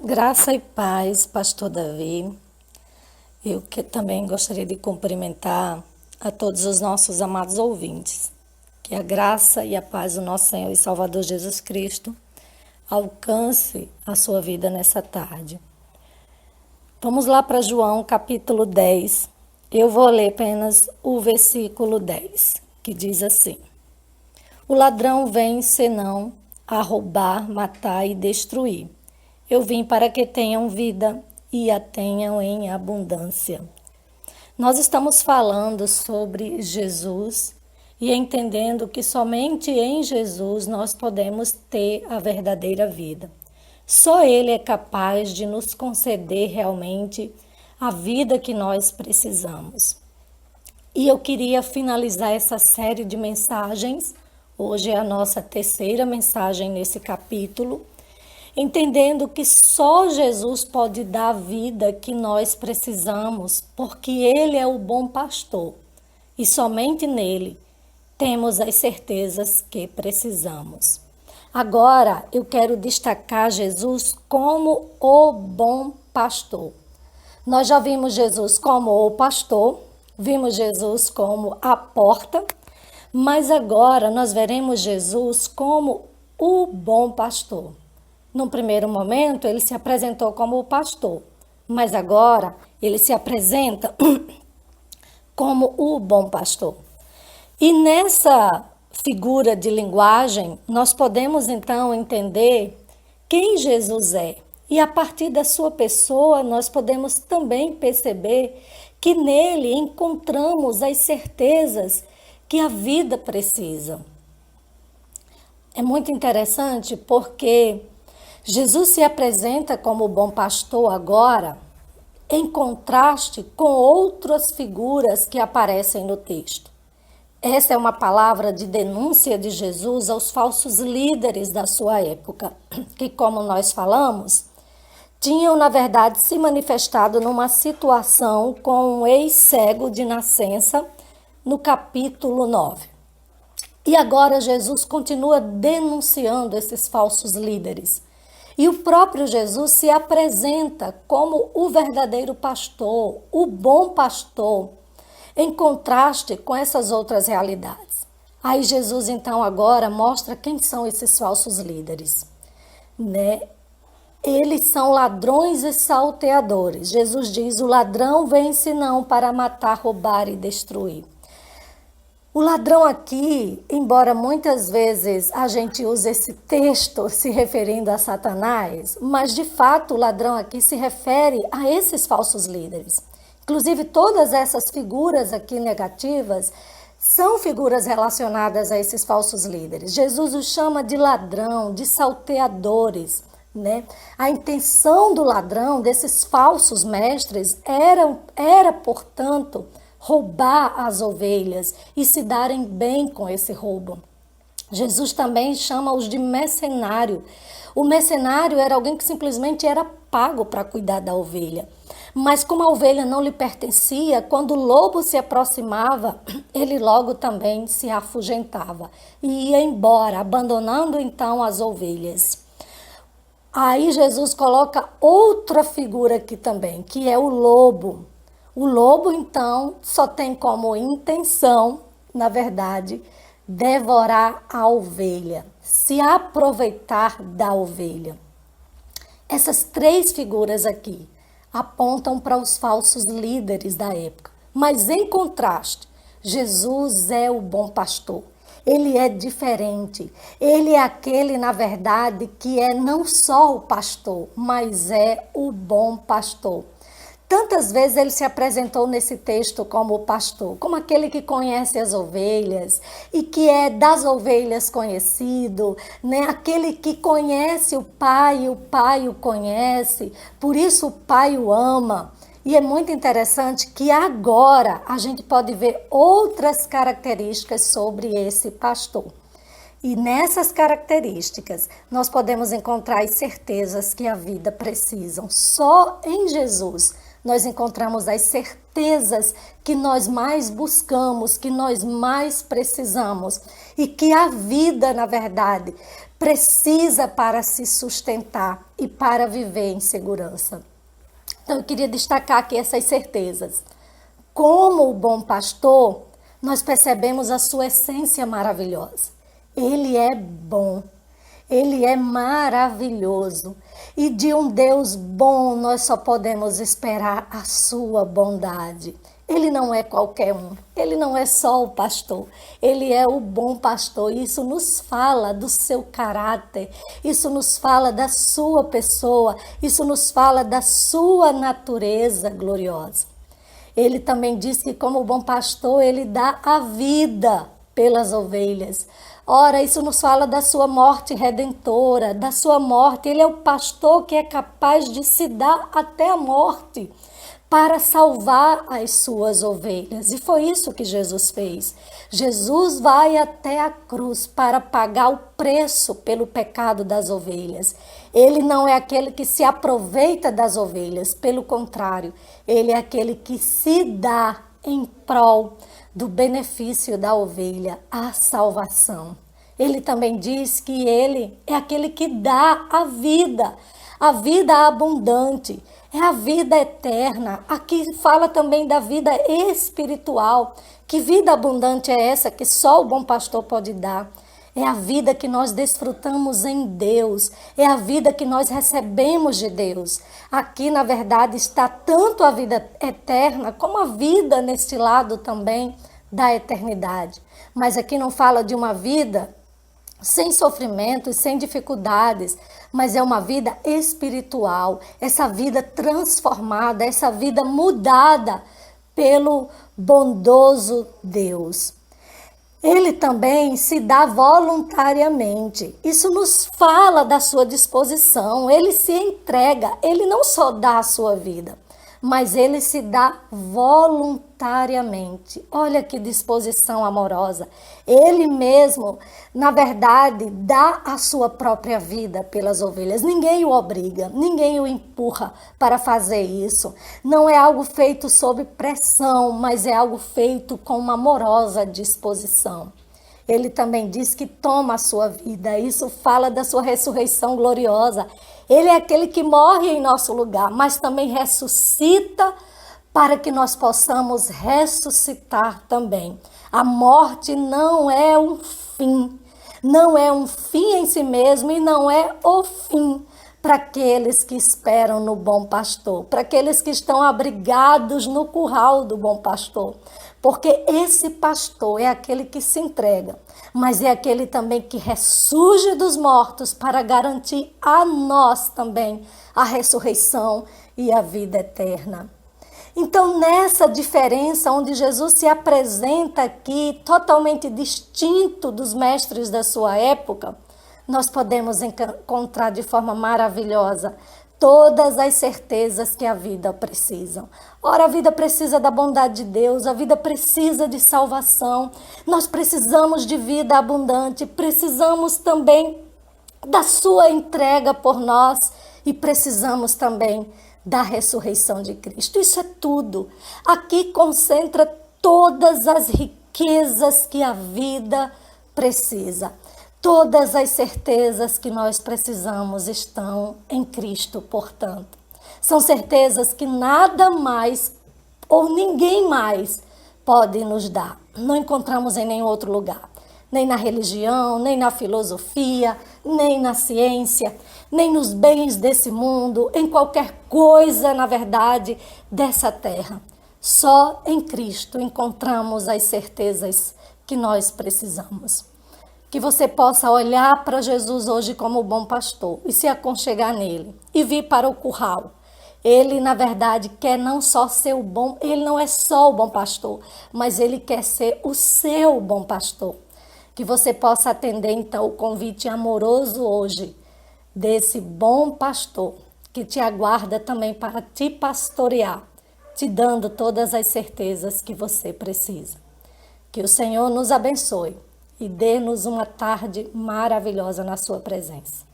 Graça e paz, Pastor Davi. Eu que também gostaria de cumprimentar a todos os nossos amados ouvintes. Que a graça e a paz do nosso Senhor e Salvador Jesus Cristo alcance a sua vida nessa tarde. Vamos lá para João capítulo 10. Eu vou ler apenas o versículo 10, que diz assim: O ladrão vem senão a roubar, matar e destruir. Eu vim para que tenham vida e a tenham em abundância. Nós estamos falando sobre Jesus e entendendo que somente em Jesus nós podemos ter a verdadeira vida. Só Ele é capaz de nos conceder realmente a vida que nós precisamos. E eu queria finalizar essa série de mensagens. Hoje é a nossa terceira mensagem nesse capítulo, entendendo que só Jesus pode dar a vida que nós precisamos, porque Ele é o bom pastor e somente nele temos as certezas que precisamos. Agora eu quero destacar Jesus como o bom pastor. Nós já vimos Jesus como o pastor, vimos Jesus como a porta, mas agora nós veremos Jesus como o bom pastor. Num primeiro momento, ele se apresentou como o pastor, mas agora ele se apresenta como o bom pastor. E nessa figura de linguagem, nós podemos então entender quem Jesus é. E a partir da sua pessoa, nós podemos também perceber que nele encontramos as certezas que a vida precisa. É muito interessante porque Jesus se apresenta como o bom pastor agora, em contraste com outras figuras que aparecem no texto. Essa é uma palavra de denúncia de Jesus aos falsos líderes da sua época, que, como nós falamos, tinham, na verdade, se manifestado numa situação com um ex-cego de nascença, no capítulo 9. E agora Jesus continua denunciando esses falsos líderes. E o próprio Jesus se apresenta como o verdadeiro pastor, o bom pastor, em contraste com essas outras realidades. Aí Jesus então agora mostra quem são esses falsos líderes, né? Eles são ladrões e salteadores. Jesus diz: o ladrão vem senão para matar, roubar e destruir. O ladrão aqui, embora muitas vezes a gente use esse texto se referindo a Satanás, mas de fato o ladrão aqui se refere a esses falsos líderes. Inclusive todas essas figuras aqui negativas são figuras relacionadas a esses falsos líderes. Jesus os chama de ladrão, de salteadores, né? A intenção do ladrão, desses falsos mestres, era portanto, roubar as ovelhas e se darem bem com esse roubo. Jesus também chama-os de mercenário. O mercenário era alguém que simplesmente era pago para cuidar da ovelha. Mas como a ovelha não lhe pertencia, quando o lobo se aproximava, ele logo também se afugentava e ia embora, abandonando então as ovelhas. Aí Jesus coloca outra figura aqui também, que é o lobo. O lobo, então, só tem como intenção, na verdade, devorar a ovelha, se aproveitar da ovelha. Essas três figuras aqui apontam para os falsos líderes da época. Mas, em contraste, Jesus é o bom pastor. Ele é diferente. Ele é aquele, na verdade, que é não só o pastor, mas é o bom pastor. Tantas vezes ele se apresentou nesse texto como o pastor, como aquele que conhece as ovelhas e que é das ovelhas conhecido, né? Aquele que conhece o Pai o conhece, por isso o Pai o ama. E é muito interessante que agora a gente pode ver outras características sobre esse pastor. E nessas características nós podemos encontrar as certezas que a vida precisam. Só em Jesus nós encontramos as certezas que nós mais buscamos, que nós mais precisamos e que a vida, na verdade, precisa para se sustentar e para viver em segurança. Então, eu queria destacar aqui essas certezas. Como o bom pastor, nós percebemos a sua essência maravilhosa. Ele é bom, ele é maravilhoso. E de um Deus bom, nós só podemos esperar a sua bondade. Ele não é qualquer um, ele não é só o pastor, ele é o bom pastor. Isso nos fala do seu caráter, isso nos fala da sua pessoa, isso nos fala da sua natureza gloriosa. Ele também diz que, como bom pastor, ele dá a vida pelas ovelhas. Ora, isso nos fala da sua morte redentora, da sua morte. Ele é o pastor que é capaz de se dar até a morte para salvar as suas ovelhas. E foi isso que Jesus fez. Jesus vai até a cruz para pagar o preço pelo pecado das ovelhas. Ele não é aquele que se aproveita das ovelhas, pelo contrário, ele é aquele que se dá em prol do benefício da ovelha, a salvação. Ele também diz que ele é aquele que dá a vida abundante, é a vida eterna. Aqui fala também da vida espiritual. Que vida abundante é essa que só o bom pastor pode dar? É a vida que nós desfrutamos em Deus, é a vida que nós recebemos de Deus. Aqui, na verdade, está tanto a vida eterna, como a vida neste lado também da eternidade. Mas aqui não fala de uma vida sem sofrimentos, sem dificuldades, mas é uma vida espiritual, essa vida transformada, essa vida mudada pelo bondoso Deus. Ele também se dá voluntariamente. Isso nos fala da sua disposição. Ele se entrega, ele não só dá a sua vida, mas ele se dá voluntariamente. Olha que disposição amorosa. Ele mesmo, na verdade, dá a sua própria vida pelas ovelhas. Ninguém o obriga, ninguém o empurra para fazer isso. Não é algo feito sob pressão, mas é algo feito com uma amorosa disposição. Ele também diz que toma a sua vida. Isso fala da sua ressurreição gloriosa. Ele é aquele que morre em nosso lugar, mas também ressuscita para que nós possamos ressuscitar também. A morte não é um fim, não é um fim em si mesmo e não é o fim para aqueles que esperam no bom pastor, para aqueles que estão abrigados no curral do bom pastor. Porque esse pastor é aquele que se entrega, mas é aquele também que ressurge dos mortos para garantir a nós também a ressurreição e a vida eterna. Então, nessa diferença onde Jesus se apresenta aqui totalmente distinto dos mestres da sua época, nós podemos encontrar de forma maravilhosa todas as certezas que a vida precisa. Ora, a vida precisa da bondade de Deus, a vida precisa de salvação, nós precisamos de vida abundante, precisamos também da sua entrega por nós e precisamos também da ressurreição de Cristo. Isso é tudo. Aqui concentra todas as riquezas que a vida precisa. Todas as certezas que nós precisamos estão em Cristo, portanto. São certezas que nada mais ou ninguém mais pode nos dar. Não encontramos em nenhum outro lugar. Nem na religião, nem na filosofia, nem na ciência, nem nos bens desse mundo, em qualquer coisa, na verdade, dessa terra. Só em Cristo encontramos as certezas que nós precisamos. Que você possa olhar para Jesus hoje como o bom pastor e se aconchegar nele e vir para o curral. Ele, na verdade, quer não só ser o bom, ele não é só o bom pastor, mas ele quer ser o seu bom pastor. Que você possa atender, então, o convite amoroso hoje desse bom pastor que te aguarda também para te pastorear, te dando todas as certezas que você precisa. Que o Senhor nos abençoe e dê-nos uma tarde maravilhosa na sua presença.